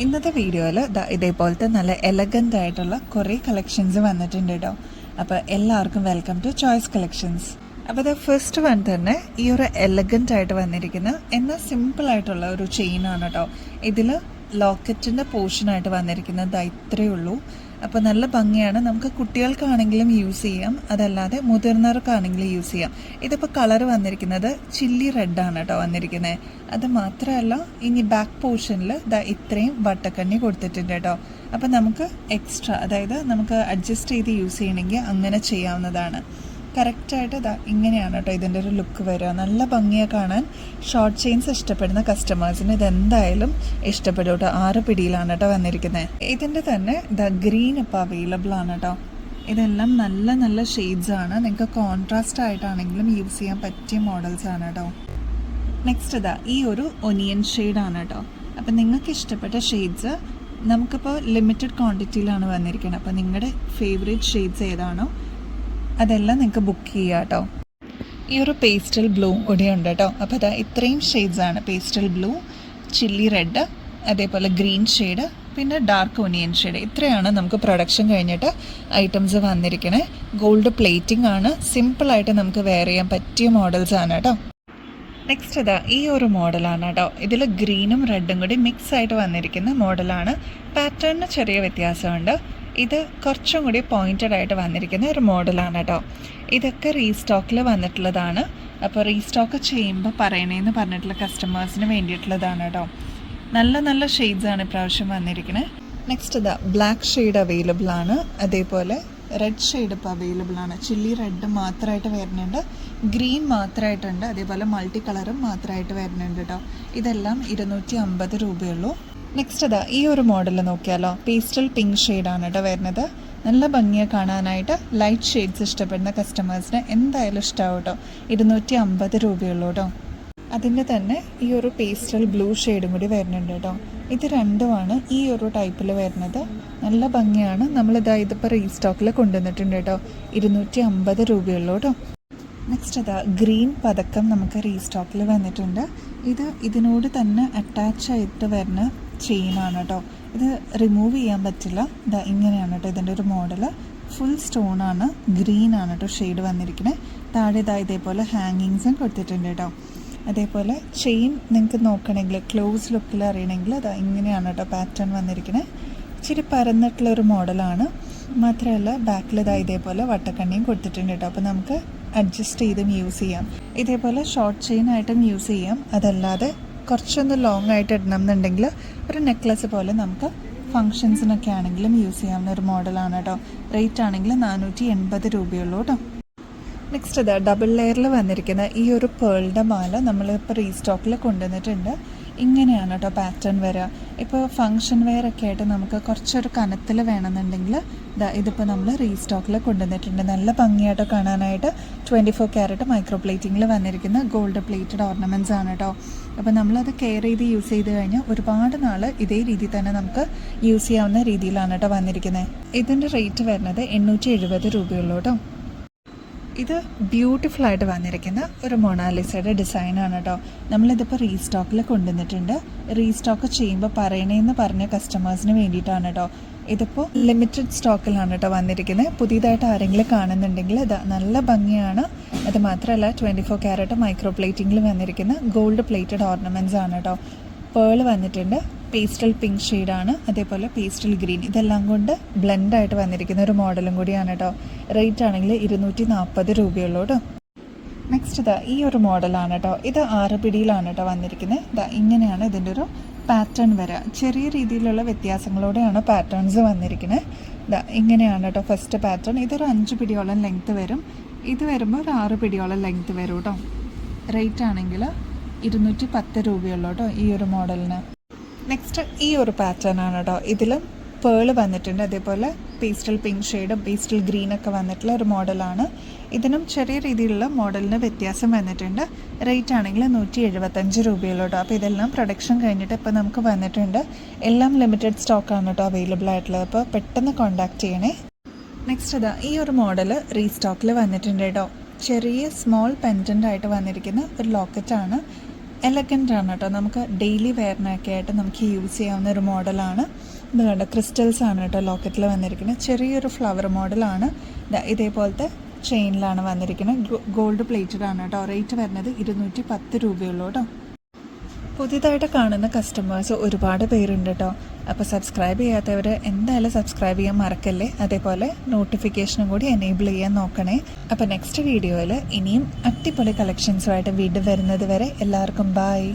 ഇന്നത്തെ വീഡിയോയിൽ ഇതേപോലത്തെ നല്ല എലഗൻ്റ് ആയിട്ടുള്ള കുറേ കളക്ഷൻസ് വന്നിട്ടുണ്ട് കേട്ടോ. അപ്പോൾ എല്ലാവർക്കും വെൽക്കം ടു ചോയ്സ് കളക്ഷൻസ്. അപ്പോൾ ഇത് ഫസ്റ്റ് വൺ തന്നെ ഈ ഒരു എലഗൻ്റ് ആയിട്ട് വന്നിരിക്കുന്ന എന്നാൽ സിമ്പിൾ ആയിട്ടുള്ള ഒരു ചെയിനാണ് കേട്ടോ. ഇതിൽ ലോക്കറ്റിൻ്റെ പോർഷനായിട്ട് വന്നിരിക്കുന്നത് ഇത്രയേ ഉള്ളൂ. അപ്പോൾ നല്ല ഭംഗിയാണ്. നമുക്ക് കുട്ടികൾക്കാണെങ്കിലും യൂസ് ചെയ്യാം, അതല്ലാതെ മുതിർന്നവർക്കാണെങ്കിലും യൂസ് ചെയ്യാം. ഇതിപ്പോൾ കളർ വന്നിരിക്കുന്നത് ചില്ലി റെഡാണ് കേട്ടോ വന്നിരിക്കുന്നത്. അത് മാത്രമല്ല ഇനി ബാക്ക് പോർഷനിൽ ഇത്രയും വട്ടക്കണ്ണി കൊടുത്തിട്ടുണ്ട് കേട്ടോ. അപ്പോൾ നമുക്ക് എക്സ്ട്രാ, അതായത് നമുക്ക് അഡ്ജസ്റ്റ് ചെയ്ത് യൂസ് ചെയ്യണമെങ്കിൽ അങ്ങനെ ചെയ്യാവുന്നതാണ്. കറക്റ്റായിട്ട് ഇങ്ങനെയാണ് കേട്ടോ ഇതിൻ്റെ ഒരു ലുക്ക് വരിക. നല്ല ഭംഗിയാണ് കാണാൻ. ഷോർട്ട് ചെയിൻസ് ഇഷ്ടപ്പെടുന്ന കസ്റ്റമേഴ്സിന് ഇതെന്തായാലും ഇഷ്ടപ്പെടും കേട്ടോ. 6 പിടിയിലാണ് കേട്ടോ വന്നിരിക്കുന്നത്. ഇതിൻ്റെ തന്നെ ഗ്രീൻ ഇപ്പോൾ അവൈലബിൾ ആണ് കേട്ടോ. ഇതെല്ലാം നല്ല നല്ല ഷെയ്ഡ്സ് ആണ്. നിങ്ങൾക്ക് കോൺട്രാസ്റ്റ് ആയിട്ടാണെങ്കിലും യൂസ് ചെയ്യാൻ പറ്റിയ മോഡൽസ് ആണ് കേട്ടോ. നെക്സ്റ്റ് ഈ ഒരു ഒനിയൻ ഷെയ്ഡാണ് കേട്ടോ. അപ്പം നിങ്ങൾക്ക് ഇഷ്ടപ്പെട്ട ഷെയ്ഡ്സ് നമുക്കിപ്പോൾ ലിമിറ്റഡ് ക്വാണ്ടിറ്റിയിലാണ് വന്നിരിക്കുന്നത്. അപ്പോൾ നിങ്ങളുടെ ഫേവറേറ്റ് ഷെയ്ഡ്സ് ഏതാണോ അതെല്ലാം നിങ്ങൾക്ക് ബുക്ക് ചെയ്യാം കേട്ടോ. ഈ ഒരു പേസ്റ്റൽ ബ്ലൂ കൂടി ഉണ്ട് കേട്ടോ. അപ്പോൾ ഇത്രയും ഷെയ്ഡ്സാണ്: പേസ്റ്റൽ ബ്ലൂ, ചില്ലി റെഡ്, അതേപോലെ ഗ്രീൻ ഷെയ്ഡ്, പിന്നെ ഡാർക്ക് ഒനിയൻ ഷെയ്ഡ്. ഇത്രയാണ് നമുക്ക് പ്രൊഡക്ഷൻ കഴിഞ്ഞിട്ട് ഐറ്റംസ് വന്നിരിക്കണേ. ഗോൾഡ് പ്ലേറ്റിംഗ് ആണ്. സിമ്പിളായിട്ട് നമുക്ക് വെയർ ചെയ്യാൻ പറ്റിയ മോഡൽസ് ആണ് കേട്ടോ. നെക്സ്റ്റ് ഈ ഒരു മോഡലാണ് കേട്ടോ. ഇതിൽ ഗ്രീനും റെഡും കൂടി മിക്സ് ആയിട്ട് വന്നിരിക്കുന്ന മോഡലാണ്. പാറ്റേണിന് ചെറിയ വ്യത്യാസമുണ്ട്. ഇത് കുറച്ചും കൂടി പോയിൻറ്റഡ് ആയിട്ട് വന്നിരിക്കുന്ന ഒരു മോഡലാണ് കേട്ടോ. ഇതൊക്കെ റീസ്റ്റോക്കിൽ വന്നിട്ടുള്ളതാണ്. അപ്പോൾ റീസ്റ്റോക്ക് ചെയ്യുമ്പോൾ പറയണേന്ന് പറഞ്ഞിട്ടുള്ള കസ്റ്റമേഴ്സിന് വേണ്ടിയിട്ടുള്ളതാണ് കേട്ടോ. നല്ല നല്ല ഷെയ്ഡ്സാണ് ഇപ്രാവശ്യം വന്നിരിക്കുന്നത്. നെക്സ്റ്റ് ബ്ലാക്ക് ഷെയ്ഡ് അവൈലബിൾ ആണ്. അതേപോലെ റെഡ് ഷെയ്ഡ് ഇപ്പോൾ അവൈലബിൾ ആണ്. ചില്ലി റെഡ് മാത്രമായിട്ട് വരുന്നുണ്ട്, ഗ്രീൻ മാത്രമായിട്ടുണ്ട്, അതേപോലെ മൾട്ടി കളറും മാത്രമായിട്ട് വരുന്നുണ്ട് കേട്ടോ. ഇതെല്ലാം 250 രൂപയുള്ളൂ. നെക്സ്റ്റ് ഈ ഒരു മോഡൽ നോക്കിയാലോ. പേസ്റ്റൽ പിങ്ക് ഷെയ്ഡാണ് കേട്ടോ വരുന്നത്. നല്ല ഭംഗിയെ കാണാനായിട്ട്. ലൈറ്റ് ഷെയ്ഡ്സ് ഇഷ്ടപ്പെടുന്ന കസ്റ്റമേഴ്സിന് എന്തായാലും ഇഷ്ടമാവും കേട്ടോ. 250 രൂപയുള്ളൂ കേട്ടോ. അതിൻ്റെ തന്നെ ഈ ഒരു പേസ്റ്റൽ ബ്ലൂ ഷെയ്ഡും കൂടി വരുന്നുണ്ട് കേട്ടോ. ഇത് രണ്ടുമാണ് ഈ ഒരു ടൈപ്പിൽ വരുന്നത്. നല്ല ഭംഗിയാണ്. ഇതിപ്പോൾ റീസ്റ്റോക്കിൽ കൊണ്ടുവന്നിട്ടുണ്ട് കേട്ടോ. 250 രൂപയുള്ളൂ കേട്ടോ. നെക്സ്റ്റ് ഗ്രീൻ പതക്കം നമുക്ക് റീസ്റ്റോക്കിൽ വന്നിട്ടുണ്ട്. ഇതിനോട് തന്നെ അറ്റാച്ച് ആയിട്ട് വരുന്ന ചെയിനാണ് കേട്ടോ. ഇത് റിമൂവ് ചെയ്യാൻ പറ്റില്ല. ഇങ്ങനെയാണ് കേട്ടോ ഇതിൻ്റെ ഒരു മോഡൽ. ഫുൾ സ്റ്റോണാണ്. ഗ്രീനാണ് കേട്ടോ ഷെയ്ഡ് വന്നിരിക്കുന്നത്. താഴെ ഇതേപോലെ ഹാങ്ങിങ്സും കൊടുത്തിട്ടുണ്ട് കേട്ടോ. അതേപോലെ ചെയിൻ നിങ്ങൾക്ക് നോക്കണമെങ്കിൽ ക്ലോസ് ലുക്കിൽ അറിയണമെങ്കിൽ ഇങ്ങനെയാണ് കേട്ടോ പാറ്റേൺ വന്നിരിക്കുന്നത്. ഇച്ചിരി പരന്നിട്ടുള്ളൊരു മോഡലാണ്. മാത്രമല്ല ബാക്കിൽ ഇതേപോലെ വട്ടക്കണ്ണിയും കൊടുത്തിട്ടുണ്ട് കേട്ടോ. അപ്പോൾ നമുക്ക് അഡ്ജസ്റ്റ് ചെയ്തും യൂസ് ചെയ്യാം. ഇതേപോലെ ഷോർട്ട് ചെയിൻ ആയിട്ടും യൂസ് ചെയ്യാം. അതല്ലാതെ കുറച്ചൊന്ന് ലോങ് ആയിട്ട് ഇടണം എന്നുണ്ടെങ്കിൽ ഒരു നെക്ലസ് പോലെ നമുക്ക് ഫങ്ഷൻസിനൊക്കെ ആണെങ്കിലും യൂസ് ചെയ്യാവുന്ന ഒരു മോഡലാണ് കേട്ടോ. റേറ്റ് ആണെങ്കിൽ 480 രൂപയുള്ളൂ കേട്ടോ. നെക്സ്റ്റ് ഡബിൾ ലെയറിൽ വന്നിരിക്കുന്ന ഈ ഒരു പേളിൻ്റെ മാല നമ്മളിപ്പോൾ റീസ്റ്റോക്കിൽ കൊണ്ടുവന്നിട്ടുണ്ട്. ഇങ്ങനെയാണ് കേട്ടോ പാറ്റേൺ വരിക. ഇപ്പോൾ ഫങ്ഷൻ വെയർ ഒക്കെ ആയിട്ട് നമുക്ക് കുറച്ചൊരു കനത്തിൽ വേണമെന്നുണ്ടെങ്കിൽ ഇതിപ്പോൾ നമ്മൾ റീസ്റ്റോക്കിൽ കൊണ്ടുവന്നിട്ടുണ്ട്. നല്ല ഭംഗിയായിട്ട് കാണാനായിട്ട് 24 ക്യാരറ്റ് മൈക്രോ പ്ലേറ്റിങ്ങിൽ വന്നിരിക്കുന്ന ഗോൾഡ് പ്ലേറ്റഡ് ഓർണമെൻറ്റ്സ് ആണ് കേട്ടോ. അപ്പോൾ നമ്മളത് കെയർ ചെയ്ത് യൂസ് ചെയ്ത് കഴിഞ്ഞാൽ ഒരുപാട് നാൾ ഇതേ രീതിയിൽ തന്നെ നമുക്ക് യൂസ് ചെയ്യാവുന്ന രീതിയിലാണ് കേട്ടോ വന്നിരിക്കുന്നത്. ഇതിൻ്റെ റേറ്റ് വരുന്നത് 870 രൂപയുള്ളൂ കേട്ടോ. ഇത് ബ്യൂട്ടിഫുൾ ആയിട്ട് വന്നിരിക്കുന്ന ഒരു മൊണാലിസയുടെ ഡിസൈനാണ് കേട്ടോ. നമ്മളിതിപ്പോൾ റീസ്റ്റോക്കിൽ കൊണ്ടുവന്നിട്ടുണ്ട്. റീസ്റ്റോക്ക് ചെയ്യുമ്പോൾ പറയണേന്ന് പറഞ്ഞ കസ്റ്റമേഴ്സിന് വേണ്ടിയിട്ടാണ് കേട്ടോ. ഇതിപ്പോൾ ലിമിറ്റഡ് സ്റ്റോക്കിലാണ് കേട്ടോ വന്നിരിക്കുന്നത്. പുതിയതായിട്ട് ആരെങ്കിലും കാണുന്നുണ്ടെങ്കിൽ നല്ല ഭംഗിയാണ്. അത് മാത്രമല്ല 24 ക്യാരറ്റ് മൈക്രോ പ്ലേറ്റിങ്ങിൽ വന്നിരിക്കുന്ന ഗോൾഡ് പ്ലേറ്റഡ് ഓർണമെൻറ്റ്സ് ആണ് കേട്ടോ. പേൾ വന്നിട്ടുണ്ട്. പേസ്റ്റൽ പിങ്ക് ഷെയ്ഡാണ്. അതേപോലെ പേസ്റ്റൽ ഗ്രീൻ. ഇതെല്ലാം കൊണ്ട് ബ്ലെൻഡായിട്ട് വന്നിരിക്കുന്ന ഒരു മോഡലും കൂടിയാണ് കേട്ടോ. റേറ്റ് ആണെങ്കിൽ 240 രൂപയുള്ളൂ കേട്ടോ. നെക്സ്റ്റ് ഈ ഒരു മോഡലാണ് കേട്ടോ. ഇത് 6 പിടിയിലാണ് കേട്ടോ വന്നിരിക്കുന്നത്. ഇങ്ങനെയാണ് ഇതിൻ്റെ ഒരു പാറ്റേൺ വരിക. ചെറിയ രീതിയിലുള്ള വ്യത്യാസങ്ങളോടെയാണ് പാറ്റേൺസ് വന്നിരിക്കുന്നത്. ഇങ്ങനെയാണ് കേട്ടോ ഫസ്റ്റ് പാറ്റേൺ. ഇതൊരു 5 പിടിയോളം ലെങ്ത്ത് വരും. ഇത് വരുമ്പോൾ ഒരു 6 പിടിയോളം ലെങ്ത്ത് വരും കേട്ടോ. റേറ്റ് ആണെങ്കിൽ 210 രൂപയുള്ളൂ കേട്ടോ ഈ ഒരു മോഡലിന്. നെക്സ്റ്റ് ഈ ഒരു പാറ്റേൺ ആണ് കേട്ടോ. ഇതിലും പേൾ വന്നിട്ടുണ്ട്. അതേപോലെ പേസ്റ്റൽ പിങ്ക് ഷെയ്ഡും പേസ്റ്റൽ ഗ്രീനൊക്കെ വന്നിട്ടുള്ള ഒരു മോഡലാണ്. ഇതിനും ചെറിയ രീതിയിലുള്ള മോഡലിന് വ്യത്യാസം വന്നിട്ടുണ്ട്. റേറ്റ് ആണെങ്കിൽ 175 രൂപയുള്ളൂ കേട്ടോ. അപ്പോൾ ഇതെല്ലാം പ്രൊഡക്ഷൻ കഴിഞ്ഞിട്ട് ഇപ്പോൾ നമുക്ക് വന്നിട്ടുണ്ട്. എല്ലാം ലിമിറ്റഡ് സ്റ്റോക്കാണ് കേട്ടോ അവൈലബിൾ ആയിട്ടുള്ളത്. അപ്പോൾ പെട്ടെന്ന് കോൺടാക്റ്റ് ചെയ്യണേ. നെക്സ്റ്റ് ഈ ഒരു മോഡൽ റീസ്റ്റോക്കിൽ വന്നിട്ടുണ്ട് കേട്ടോ. ചെറിയ സ്മോൾ പെൻഡൻ്റ് ആയിട്ട് വന്നിരിക്കുന്ന ഒരു ലോക്കറ്റാണ്. എലഗൻ്റ് ആണ് കേട്ടോ. നമുക്ക് ഡെയിലി വെയറിനൊക്കെ ആയിട്ട് നമുക്ക് യൂസ് ചെയ്യാവുന്ന ഒരു മോഡലാണ്. ഇത് കണ്ടോ, ക്രിസ്റ്റൽസ് ആണ് കേട്ടോ ലോക്കറ്റിൽ വന്നിരിക്കുന്നത്. ചെറിയൊരു ഫ്ലവർ മോഡലാണ്. ഇതേപോലത്തെ ചെയിനിലാണ് വന്നിരിക്കുന്നത്. ഗോൾഡ് പ്ലേറ്റഡ് ആണ് കേട്ടോ. റേറ്റ് വരുന്നത് 210 രൂപയുള്ളൂ കേട്ടോ. പുതിയതായിട്ട് കാണുന്ന കസ്റ്റമേഴ്സ് ഒരുപാട് പേരുണ്ട് കേട്ടോ. അപ്പോൾ സബ്സ്ക്രൈബ് ചെയ്യാത്തവർ എന്തായാലും സബ്സ്ക്രൈബ് ചെയ്യാൻ മറക്കല്ലേ. അതേപോലെ നോട്ടിഫിക്കേഷനും കൂടി എനേബിൾ ചെയ്യാൻ നോക്കണേ. അപ്പോൾ നെക്സ്റ്റ് വീഡിയോയിൽ ഇനിയും അടിപൊളി കളക്ഷൻസുമായിട്ട് വീണ്ടും വരുന്നത് വരെ എല്ലാവർക്കും ബൈ.